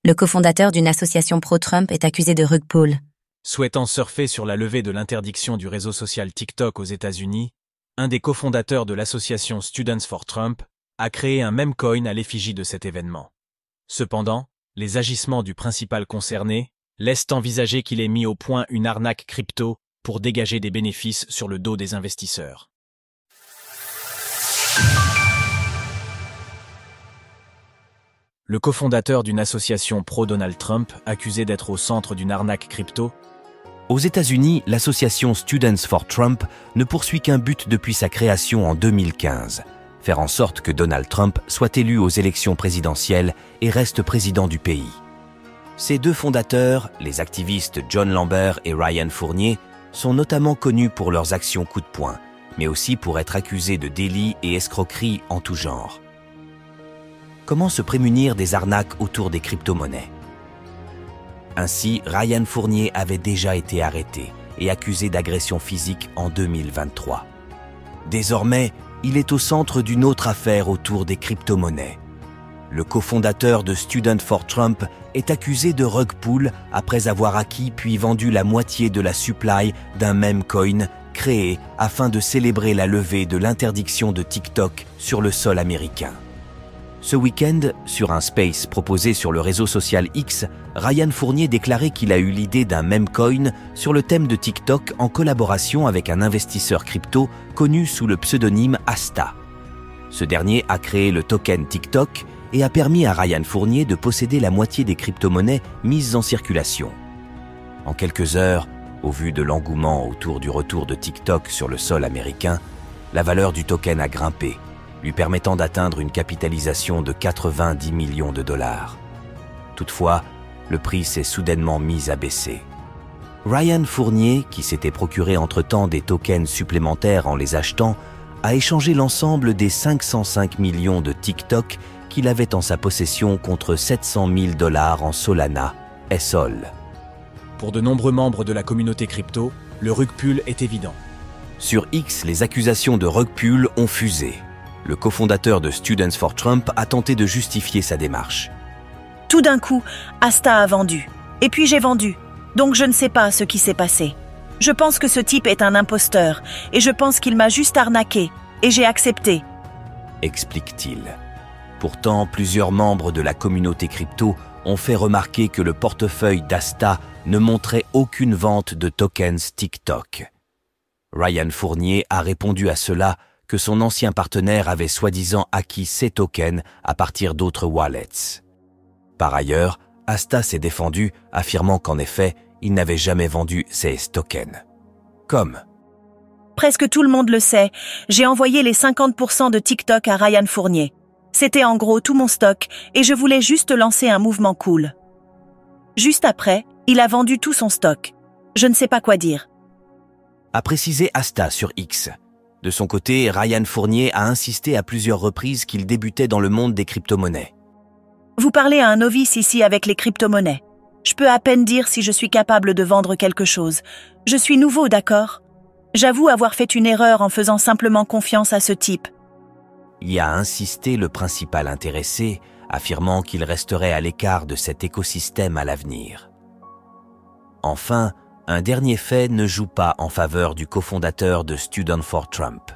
Le cofondateur d'une association pro-Trump est accusé de rug pull. Souhaitant surfer sur la levée de l'interdiction du réseau social TikTok aux États-Unis, un des cofondateurs de l'association Students for Trump a créé un meme coin à l'effigie de cet événement. Cependant, les agissements du principal concerné laissent envisager qu'il ait mis au point une arnaque crypto pour dégager des bénéfices sur le dos des investisseurs. Le cofondateur d'une association pro-Donald Trump, accusé d'être au centre d'une arnaque crypto. Aux États-Unis, l'association Students for Trump ne poursuit qu'un but depuis sa création en 2015, faire en sorte que Donald Trump soit élu aux élections présidentielles et reste président du pays. Ses deux fondateurs, les activistes John Lambert et Ryan Fournier, sont notamment connus pour leurs actions coup de poing, mais aussi pour être accusés de délits et escroqueries en tout genre. Comment se prémunir des arnaques autour des crypto-monnaies? Ainsi, Ryan Fournier avait déjà été arrêté et accusé d'agression physique en 2023. Désormais, il est au centre d'une autre affaire autour des crypto-monnaies. Le cofondateur de Students for Trump est accusé de rug pull après avoir acquis puis vendu la moitié de la supply d'un meme coin créé afin de célébrer la levée de l'interdiction de TikTok sur le sol américain. Ce week-end, sur un space proposé sur le réseau social X, Ryan Fournier déclarait qu'il a eu l'idée d'un meme coin sur le thème de TikTok en collaboration avec un investisseur crypto connu sous le pseudonyme Asta. Ce dernier a créé le token TikTok et a permis à Ryan Fournier de posséder la moitié des crypto-monnaies mises en circulation. En quelques heures, au vu de l'engouement autour du retour de TikTok sur le sol américain, la valeur du token a grimpé, lui permettant d'atteindre une capitalisation de 90 millions de dollars. Toutefois, le prix s'est soudainement mis à baisser. Ryan Fournier, qui s'était procuré entre-temps des tokens supplémentaires en les achetant, a échangé l'ensemble des 505 millions de TikTok qu'il avait en sa possession contre 700 000 dollars en Solana, SOL. Pour de nombreux membres de la communauté crypto, le rug pull est évident. Sur X, les accusations de rug pull ont fusé. Le cofondateur de Students for Trump a tenté de justifier sa démarche. Tout d'un coup, Asta a vendu. Et puis j'ai vendu. Donc je ne sais pas ce qui s'est passé. Je pense que ce type est un imposteur. Et je pense qu'il m'a juste arnaqué. Et j'ai accepté. Explique-t-il. Pourtant, plusieurs membres de la communauté crypto ont fait remarquer que le portefeuille d'Asta ne montrait aucune vente de tokens TikTok. Ryan Fournier a répondu à cela que son ancien partenaire avait soi-disant acquis ces tokens à partir d'autres wallets. Par ailleurs, Asta s'est défendu, affirmant qu'en effet, il n'avait jamais vendu ces tokens. Comme Presque tout le monde le sait, j'ai envoyé les 50% de TikTok à Ryan Fournier. C'était en gros tout mon stock et je voulais juste lancer un mouvement cool. Juste après, il a vendu tout son stock. Je ne sais pas quoi dire. A précisé Asta sur X. De son côté, Ryan Fournier a insisté à plusieurs reprises qu'il débutait dans le monde des crypto-monnaies. Vous parlez à un novice ici avec les crypto-monnaies. Je peux à peine dire si je suis capable de vendre quelque chose. Je suis nouveau, d'accord? J'avoue avoir fait une erreur en faisant simplement confiance à ce type. Y a insisté le principal intéressé, affirmant qu'il resterait à l'écart de cet écosystème à l'avenir. Enfin, un dernier fait ne joue pas en faveur du cofondateur de Students for Trump.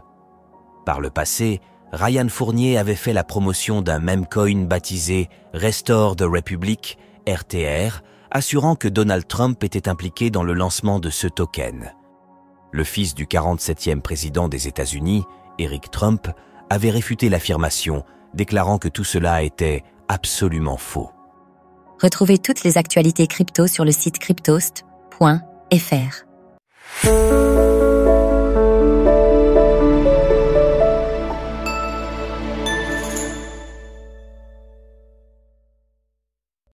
Par le passé, Ryan Fournier avait fait la promotion d'un meme coin baptisé Restore the Republic, RTR, assurant que Donald Trump était impliqué dans le lancement de ce token. Le fils du 47e président des États-Unis, Eric Trump, avait réfuté l'affirmation, déclarant que tout cela était absolument faux. Retrouvez toutes les actualités crypto sur le site cryptost.fr.